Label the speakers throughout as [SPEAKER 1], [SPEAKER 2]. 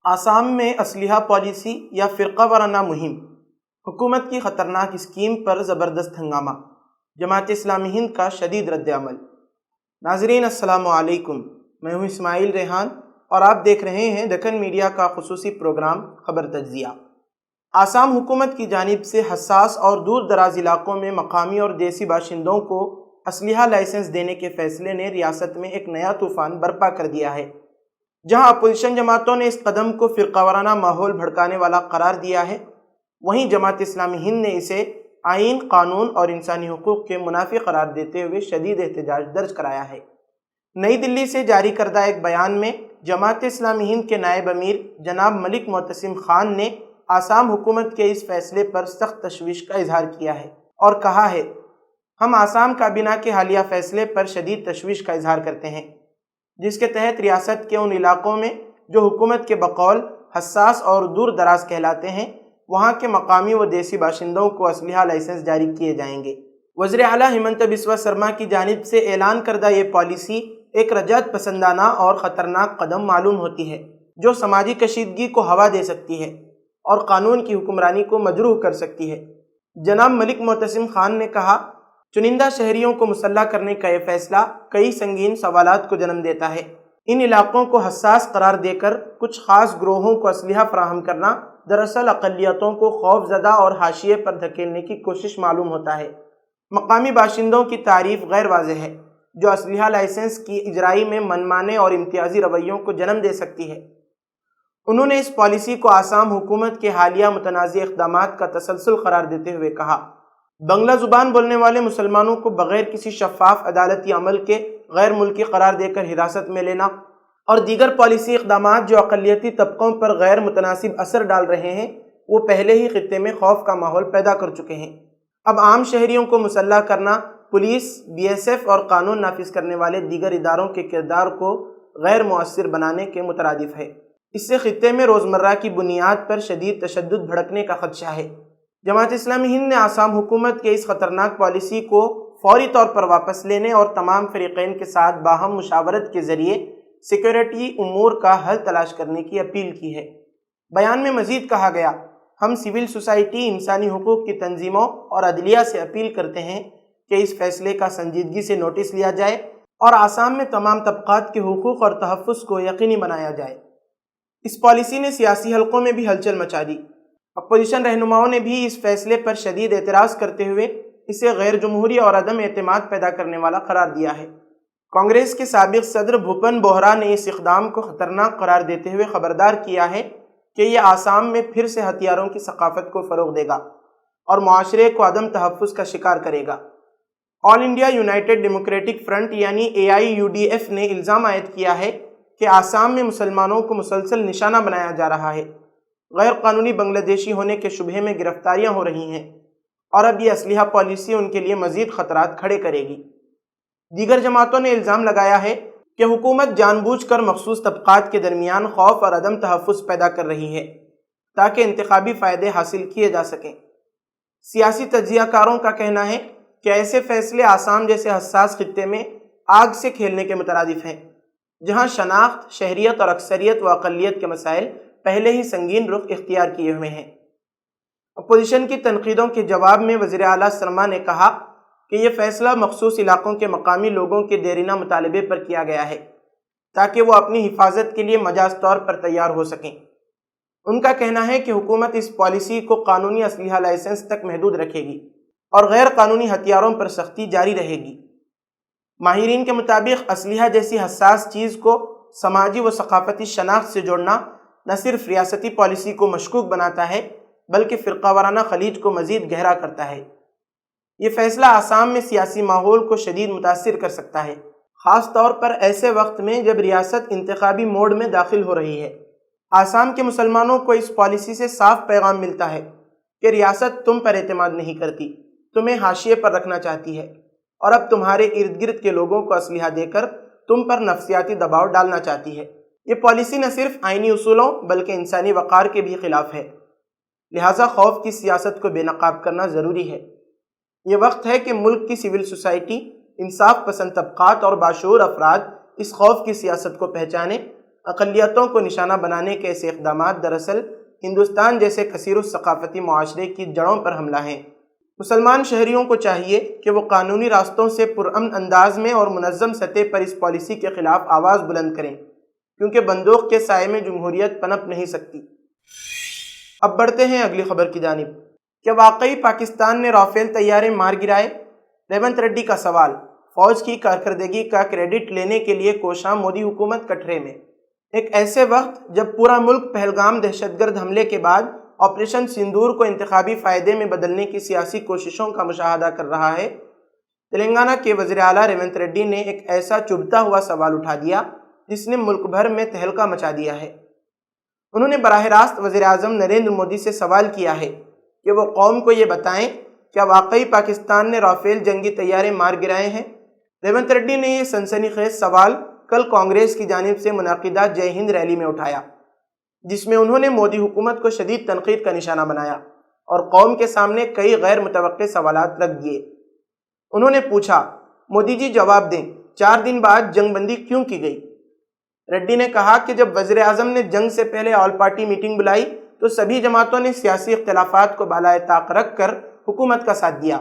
[SPEAKER 1] آسام میں اسلحہ پالیسی یا فرقہ وارانہ مہم، حکومت کی خطرناک اسکیم پر زبردست ہنگامہ، جماعت اسلامی ہند کا شدید رد عمل۔ ناظرین السلام علیکم، میں ہوں اسماعیل ریحان اور آپ دیکھ رہے ہیں دکن میڈیا کا خصوصی پروگرام خبر تجزیہ۔ آسام حکومت کی جانب سے حساس اور دور دراز علاقوں میں مقامی اور دیسی باشندوں کو اسلحہ لائسنس دینے کے فیصلے نے ریاست میں ایک نیا طوفان برپا کر دیا ہے۔ جہاں اپوزیشن جماعتوں نے اس قدم کو فرقہ وارانہ ماحول بھڑکانے والا قرار دیا ہے، وہیں جماعت اسلامی ہند نے اسے آئین، قانون اور انسانی حقوق کے منافی قرار دیتے ہوئے شدید احتجاج درج کرایا ہے۔ نئی دلی سے جاری کردہ ایک بیان میں جماعت اسلامی ہند کے نائب امیر جناب ملک معتصم خان نے آسام حکومت کے اس فیصلے پر سخت تشویش کا اظہار کیا ہے اور کہا ہے، ہم آسام کابینہ کے حالیہ فیصلے پر شدید تشویش کا اظہار کرتے ہیں، جس کے تحت ریاست کے ان علاقوں میں جو حکومت کے بقول حساس اور دور دراز کہلاتے ہیں، وہاں کے مقامی و دیسی باشندوں کو اسلحہ لائسنس جاری کیے جائیں گے۔ وزیر اعلیٰ ہمنت بسوا سرما کی جانب سے اعلان کردہ یہ پالیسی ایک رجعت پسندانہ اور خطرناک قدم معلوم ہوتی ہے، جو سماجی کشیدگی کو ہوا دے سکتی ہے اور قانون کی حکمرانی کو مجروح کر سکتی ہے۔ جناب ملک معتصم خان نے کہا، چنندہ شہریوں کو مسلح کرنے کا یہ فیصلہ کئی سنگین سوالات کو جنم دیتا ہے۔ ان علاقوں کو حساس قرار دے کر کچھ خاص گروہوں کو اسلحہ فراہم کرنا دراصل اقلیتوں کو خوف زدہ اور حاشیے پر دھکیلنے کی کوشش معلوم ہوتا ہے۔ مقامی باشندوں کی تعریف غیر واضح ہے، جو اسلحہ لائسنس کی اجرائی میں منمانے اور امتیازی رویوں کو جنم دے سکتی ہے۔ انہوں نے اس پالیسی کو آسام حکومت کے حالیہ متنازع اقدامات کا تسلسل قرار دیتے ہوئے کہا، بنگلہ زبان بولنے والے مسلمانوں کو بغیر کسی شفاف عدالتی عمل کے غیر ملکی قرار دے کر حراست میں لینا اور دیگر پالیسی اقدامات جو اقلیتی طبقوں پر غیر متناسب اثر ڈال رہے ہیں، وہ پہلے ہی خطے میں خوف کا ماحول پیدا کر چکے ہیں۔ اب عام شہریوں کو مسلح کرنا پولیس، بی ایس ایف اور قانون نافذ کرنے والے دیگر اداروں کے کردار کو غیر مؤثر بنانے کے مترادف ہے۔ اس سے خطے میں روزمرہ کی بنیاد پر شدید تشدد بھڑکنے کا خدشہ ہے۔ جماعت اسلامی ہند نے آسام حکومت کے اس خطرناک پالیسی کو فوری طور پر واپس لینے اور تمام فریقین کے ساتھ باہم مشاورت کے ذریعے سیکیورٹی امور کا حل تلاش کرنے کی اپیل کی ہے۔ بیان میں مزید کہا گیا، ہم سول سوسائٹی، انسانی حقوق کی تنظیموں اور عدلیہ سے اپیل کرتے ہیں کہ اس فیصلے کا سنجیدگی سے نوٹس لیا جائے اور آسام میں تمام طبقات کے حقوق اور تحفظ کو یقینی بنایا جائے۔ اس پالیسی نے سیاسی حلقوں میں بھی ہلچل مچا دی۔ اپوزیشن رہنماؤں نے بھی اس فیصلے پر شدید اعتراض کرتے ہوئے اسے غیر جمہوری اور عدم اعتماد پیدا کرنے والا قرار دیا ہے۔ کانگریس کے سابق صدر بھوپن بوہرا نے اس اقدام کو خطرناک قرار دیتے ہوئے خبردار کیا ہے کہ یہ آسام میں پھر سے ہتھیاروں کی ثقافت کو فروغ دے گا اور معاشرے کو عدم تحفظ کا شکار کرے گا۔ آل انڈیا یونائیٹڈ ڈیموکریٹک فرنٹ یعنی AIUDF نے الزام عائد کیا ہے کہ آسام میں مسلمانوں کو مسلسل نشانہ بنایا جا رہا ہے، غیر قانونی بنگلہ دیشی ہونے کے شبہے میں گرفتاریاں ہو رہی ہیں اور اب یہ اسلحہ پالیسی ان کے لیے مزید خطرات کھڑے کرے گی۔ دیگر جماعتوں نے الزام لگایا ہے کہ حکومت جان بوجھ کر مخصوص طبقات کے درمیان خوف اور عدم تحفظ پیدا کر رہی ہے تاکہ انتخابی فائدے حاصل کیے جا سکیں۔ سیاسی تجزیہ کاروں کا کہنا ہے کہ ایسے فیصلے آسام جیسے حساس خطے میں آگ سے کھیلنے کے مترادف ہیں، جہاں شناخت، شہریت اور اکثریت و اقلیت کے مسائل پہلے ہی سنگین رخ اختیار کیے ہوئے ہیں۔ اپوزیشن کی تنقیدوں کے جواب میں وزیر اعلیٰ سرما نے کہا کہ یہ فیصلہ مخصوص علاقوں کے مقامی لوگوں کے دیرینہ مطالبے پر کیا گیا ہے تاکہ وہ اپنی حفاظت کے لیے مجاز طور پر تیار ہو سکیں۔ ان کا کہنا ہے کہ حکومت اس پالیسی کو قانونی اسلحہ لائسنس تک محدود رکھے گی اور غیر قانونی ہتھیاروں پر سختی جاری رہے گی۔ ماہرین کے مطابق اسلحہ جیسی حساس چیز کو سماجی و ثقافتی شناخت سے جوڑنا نہ صرف ریاستی پالیسی کو مشکوک بناتا ہے بلکہ فرقہ وارانہ خلیج کو مزید گہرا کرتا ہے۔ یہ فیصلہ آسام میں سیاسی ماحول کو شدید متاثر کر سکتا ہے، خاص طور پر ایسے وقت میں جب ریاست انتخابی موڈ میں داخل ہو رہی ہے۔ آسام کے مسلمانوں کو اس پالیسی سے صاف پیغام ملتا ہے کہ ریاست تم پر اعتماد نہیں کرتی، تمہیں حاشیے پر رکھنا چاہتی ہے اور اب تمہارے ارد گرد کے لوگوں کو اسلحہ دے کر تم پر نفسیاتی دباؤ ڈالنا چاہتی ہے۔ یہ پالیسی نہ صرف آئینی اصولوں بلکہ انسانی وقار کے بھی خلاف ہے، لہٰذا خوف کی سیاست کو بے نقاب کرنا ضروری ہے۔ یہ وقت ہے کہ ملک کی سول سوسائٹی، انصاف پسند طبقات اور باشعور افراد اس خوف کی سیاست کو پہچانیں اقلیتوں کو نشانہ بنانے کے ایسے اقدامات دراصل ہندوستان جیسے کثیر الثقافتی معاشرے کی جڑوں پر حملہ ہیں۔ مسلمان شہریوں کو چاہیے کہ وہ قانونی راستوں سے پرامن انداز میں اور منظم سطح پر اس پالیسی کے خلاف آواز بلند کریں، کیونکہ بندوق کے سائے میں جمہوریت پنپ نہیں سکتی۔ اب بڑھتے ہیں اگلی خبر کی جانب۔ کیا واقعی پاکستان نے رافیل طیارے مار گرائے؟ ریونت ریڈی کا سوال۔ فوج کی کارکردگی کا کریڈٹ لینے کے لیے کوشاں مودی حکومت کٹھرے میں۔ ایک ایسے وقت جب پورا ملک پہلگام دہشت گرد حملے کے بعد آپریشن سندور کو انتخابی فائدے میں بدلنے کی سیاسی کوششوں کا مشاہدہ کر رہا ہے، تلنگانہ کے وزیر اعلیٰ ریونت ریڈی نے ایک ایسا چبھتا ہوا سوال اٹھا دیا جس نے ملک بھر میں تہلکہ مچا دیا ہے۔ انہوں نے براہ راست وزیر اعظم نریندر مودی سے سوال کیا ہے کہ وہ قوم کو یہ بتائیں کیا واقعی پاکستان نے رافیل جنگی طیارے مار گرائے ہیں۔ ریونت ریڈی نے یہ سنسنی خیز سوال کل کانگریس کی جانب سے منعقدہ جے ہند ریلی میں اٹھایا، جس میں انہوں نے مودی حکومت کو شدید تنقید کا نشانہ بنایا اور قوم کے سامنے کئی غیر متوقع سوالات رکھ دیے۔ انہوں نے پوچھا، مودی جی جواب دیں، 4 دن بعد جنگ بندی کیوں کی گئی؟ ریڈی نے کہا کہ جب وزیر اعظم نے جنگ سے پہلے آل پارٹی میٹنگ بلائی تو سبھی جماعتوں نے سیاسی اختلافات کو بالائے طاق رکھ کر حکومت کا ساتھ دیا،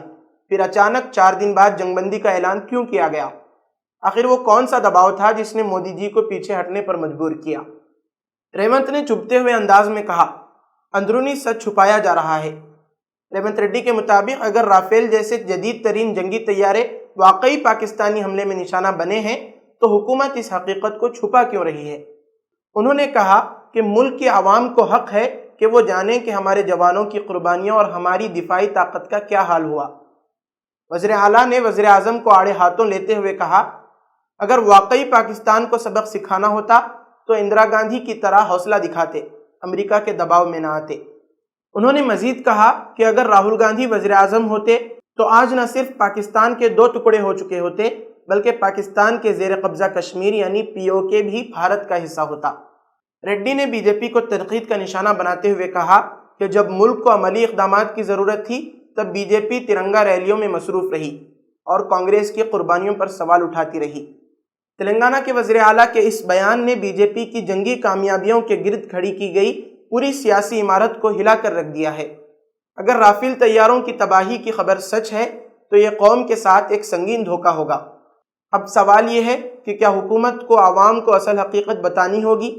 [SPEAKER 1] پھر اچانک 4 دن بعد جنگ بندی کا اعلان کیوں کیا گیا؟ آخر وہ کون سا دباؤ تھا جس نے مودی جی کو پیچھے ہٹنے پر مجبور کیا؟ ریونت نے چبھتے ہوئے انداز میں کہا، اندرونی سچ چھپایا جا رہا ہے۔ ریونت ریڈی کے مطابق اگر رافیل جیسے جدید ترین جنگی طیارے واقعی پاکستانی حملے میں نشانہ بنے ہیں تو حکومت اس حقیقت کو چھپا کیوں رہی ہے؟ انہوں نے کہا کہ ملک کے عوام کو حق ہے کہ وہ جانیں کہ ہمارے جوانوں کی قربانیوں اور ہماری دفاعی طاقت کا کیا حال ہوا۔ وزیر اعلیٰ نے وزیر اعظم کو آڑے ہاتھوں لیتے ہوئے کہا، اگر واقعی پاکستان کو سبق سکھانا ہوتا تو اندرا گاندھی کی طرح حوصلہ دکھاتے، امریکہ کے دباؤ میں نہ آتے۔ انہوں نے مزید کہا کہ اگر راہل گاندھی وزیر اعظم ہوتے تو آج نہ صرف پاکستان کے 2 ٹکڑے ہو چکے ہوتے بلکہ پاکستان کے زیر قبضہ کشمیر یعنی POK بھی بھارت کا حصہ ہوتا۔ ریڈی نے بی جے پی کو تنقید کا نشانہ بناتے ہوئے کہا کہ جب ملک کو عملی اقدامات کی ضرورت تھی تب بی جے پی ترنگا ریلیوں میں مصروف رہی اور کانگریس کی قربانیوں پر سوال اٹھاتی رہی۔ تلنگانہ کے وزیر اعلیٰ کے اس بیان نے بی جے پی کی جنگی کامیابیوں کے گرد کھڑی کی گئی پوری سیاسی عمارت کو ہلا کر رکھ دیا ہے۔ اگر رافیل طیاروں کی تباہی کی خبر سچ ہے تو یہ قوم کے ساتھ ایک سنگین دھوکہ ہوگا۔ اب سوال یہ ہے کہ کیا حکومت کو عوام کو اصل حقیقت بتانی ہوگی؟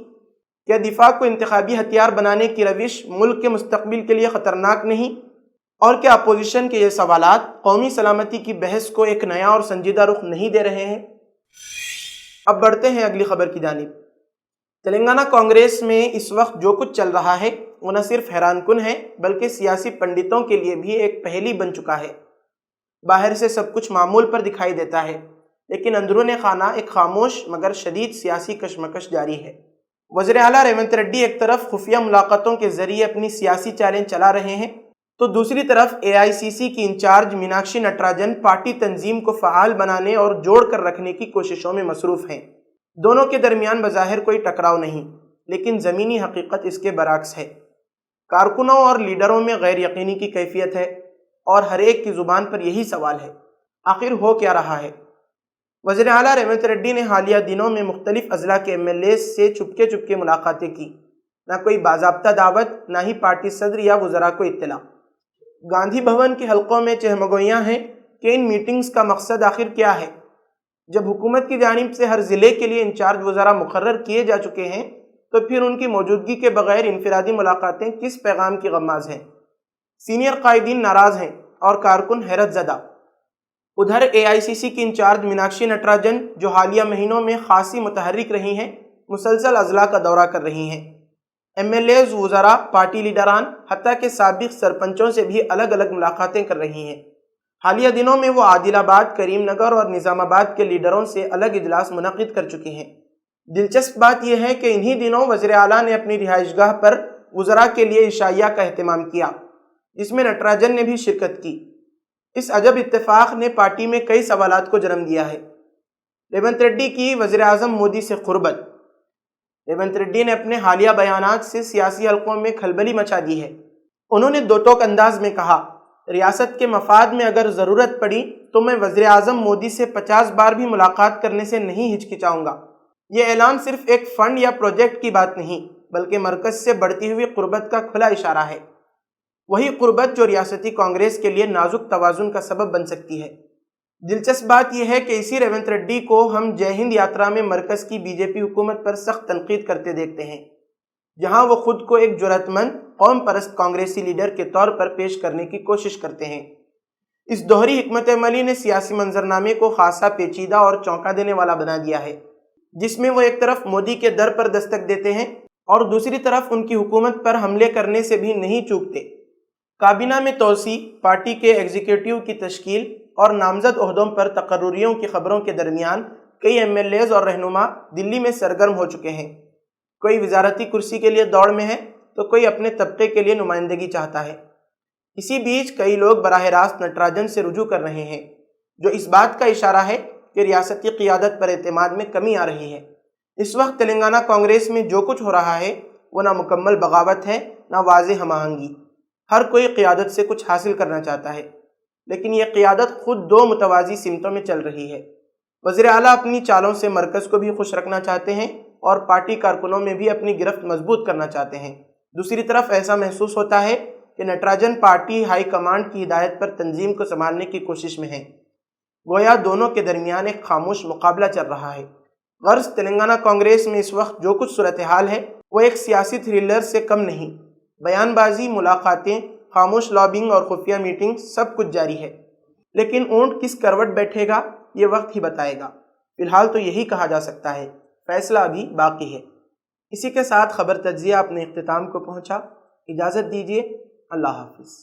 [SPEAKER 1] کیا دفاع کو انتخابی ہتھیار بنانے کی روش ملک کے مستقبل کے لیے خطرناک نہیں؟ اور کیا اپوزیشن کے یہ سوالات قومی سلامتی کی بحث کو ایک نیا اور سنجیدہ رخ نہیں دے رہے ہیں؟ اب بڑھتے ہیں اگلی خبر کی جانب۔ تلنگانہ کانگریس میں اس وقت جو کچھ چل رہا ہے وہ نہ صرف حیران کن ہے بلکہ سیاسی پنڈتوں کے لیے بھی ایک پہیلی بن چکا ہے۔ باہر سے سب کچھ معمول پر دکھائی دیتا ہے لیکن اندرون خانہ ایک خاموش مگر شدید سیاسی کشمکش جاری ہے۔ وزیر اعلیٰ ریونت ریڈی ایک طرف خفیہ ملاقاتوں کے ذریعے اپنی سیاسی چالیں چلا رہے ہیں تو دوسری طرف AICC کی انچارج میناکشی نٹراجن پارٹی تنظیم کو فعال بنانے اور جوڑ کر رکھنے کی کوششوں میں مصروف ہیں۔ دونوں کے درمیان بظاہر کوئی ٹکراؤ نہیں لیکن زمینی حقیقت اس کے برعکس ہے۔ کارکنوں اور لیڈروں میں غیر یقینی کی کیفیت ہے اور ہر ایک کی زبان پر یہی سوال ہے، آخر ہو کیا رہا ہے؟ وزیر اعلیٰ ریونت ریڈی نے حالیہ دنوں میں مختلف اضلاع کے MLAs سے چپکے ملاقاتیں کی، نہ کوئی باضابطہ دعوت نہ ہی پارٹی صدر یا وزراء کو اطلاع۔ گاندھی بھون کے حلقوں میں چہمگوئیاں ہیں کہ ان میٹنگز کا مقصد آخر کیا ہے؟ جب حکومت کی جانب سے ہر ضلع کے لیے انچارج وزراء مقرر کیے جا چکے ہیں تو پھر ان کی موجودگی کے بغیر انفرادی ملاقاتیں کس پیغام کی غماز ہیں؟ سینئر قائدین ناراض ہیں اور کارکن حیرت زدہ۔ ادھر AICC کی انچارج میناکشی نٹراجن جو حالیہ مہینوں میں خاصی متحرک رہی ہیں، مسلسل اضلاع کا دورہ کر رہی ہیں۔ MLAs، وزراء، پارٹی لیڈران، حتیٰ کہ سابق سرپنچوں سے بھی الگ الگ ملاقاتیں کر رہی ہیں۔ حالیہ دنوں میں وہ عادل آباد، کریم نگر اور نظام آباد کے لیڈروں سے الگ اجلاس منعقد کر چکی ہیں۔ دلچسپ بات یہ ہے کہ انہی دنوں وزیر اعلیٰ نے اپنی رہائش گاہ پر وزراء کے لیے عشائیہ کا اہتمام کیا جس میں نٹراجن نے بھی شرکت کی۔ اس عجب اتفاق نے پارٹی میں کئی سوالات کو جنم دیا ہے۔ ریونت ریڈی کی وزیر اعظم مودی سے قربت۔ ریونت ریڈی نے اپنے حالیہ بیانات سے سیاسی حلقوں میں کھلبلی مچا دی ہے۔ انہوں نے دو ٹوک انداز میں کہا، ریاست کے مفاد میں اگر ضرورت پڑی تو میں وزیر اعظم مودی سے 50 بار بھی ملاقات کرنے سے نہیں ہچکچاؤں گا۔ یہ اعلان صرف ایک فنڈ یا پروجیکٹ کی بات نہیں بلکہ مرکز سے بڑھتی ہوئی قربت کا کھلا اشارہ ہے، وہی قربت جو ریاستی کانگریس کے لیے نازک توازن کا سبب بن سکتی ہے۔ دلچسپ بات یہ ہے کہ اسی ریونت ریڈی کو ہم جے ہند یاترا میں مرکز کی بی جے پی حکومت پر سخت تنقید کرتے دیکھتے ہیں، جہاں وہ خود کو ایک جرأت مند قوم پرست کانگریسی لیڈر کے طور پر پیش کرنے کی کوشش کرتے ہیں۔ اس دوہری حکمت عملی نے سیاسی منظرنامے کو خاصا پیچیدہ اور چونکا دینے والا بنا دیا ہے، جس میں وہ ایک طرف مودی کے در پر دستک دیتے ہیں اور دوسری طرف ان کی حکومت پر حملے کرنے سے بھی نہیں چوکتے۔ کابینہ میں توسیع، پارٹی کے ایگزیکٹو کی تشکیل اور نامزد عہدوں پر تقرریوں کی خبروں کے درمیان کئی ایم ایل ایز اور رہنما دلی میں سرگرم ہو چکے ہیں۔ کوئی وزارتی کرسی کے لیے دوڑ میں ہے تو کوئی اپنے طبقے کے لیے نمائندگی چاہتا ہے۔ اسی بیچ کئی لوگ براہ راست نٹراجن سے رجوع کر رہے ہیں، جو اس بات کا اشارہ ہے کہ ریاستی قیادت پر اعتماد میں کمی آ رہی ہے۔ اس وقت تلنگانہ کانگریس میں جو کچھ ہو رہا ہے وہ نہ مکمل بغاوت ہے نہ واضح ہم آہنگی۔ ہر کوئی قیادت سے کچھ حاصل کرنا چاہتا ہے، لیکن یہ قیادت خود دو متوازی سمتوں میں چل رہی ہے۔ وزیر اعلیٰ اپنی چالوں سے مرکز کو بھی خوش رکھنا چاہتے ہیں اور پارٹی کارکنوں میں بھی اپنی گرفت مضبوط کرنا چاہتے ہیں۔ دوسری طرف ایسا محسوس ہوتا ہے کہ نٹراجن پارٹی ہائی کمانڈ کی ہدایت پر تنظیم کو سنبھالنے کی کوشش میں ہے، گویا دونوں کے درمیان ایک خاموش مقابلہ چل رہا ہے۔ غرض تلنگانہ کانگریس میں اس وقت جو کچھ صورتحال ہے وہ ایک سیاسی تھرلر سے کم نہیں۔ بیان بازی، ملاقاتیں، خاموش لابنگ اور خفیہ میٹنگ سب کچھ جاری ہے، لیکن اونٹ کس کروٹ بیٹھے گا یہ وقت ہی بتائے گا۔ فی الحال تو یہی کہا جا سکتا ہے، فیصلہ ابھی باقی ہے۔ اسی کے ساتھ خبر تجزیہ اپنے اختتام کو پہنچا۔ اجازت دیجیے، اللہ حافظ۔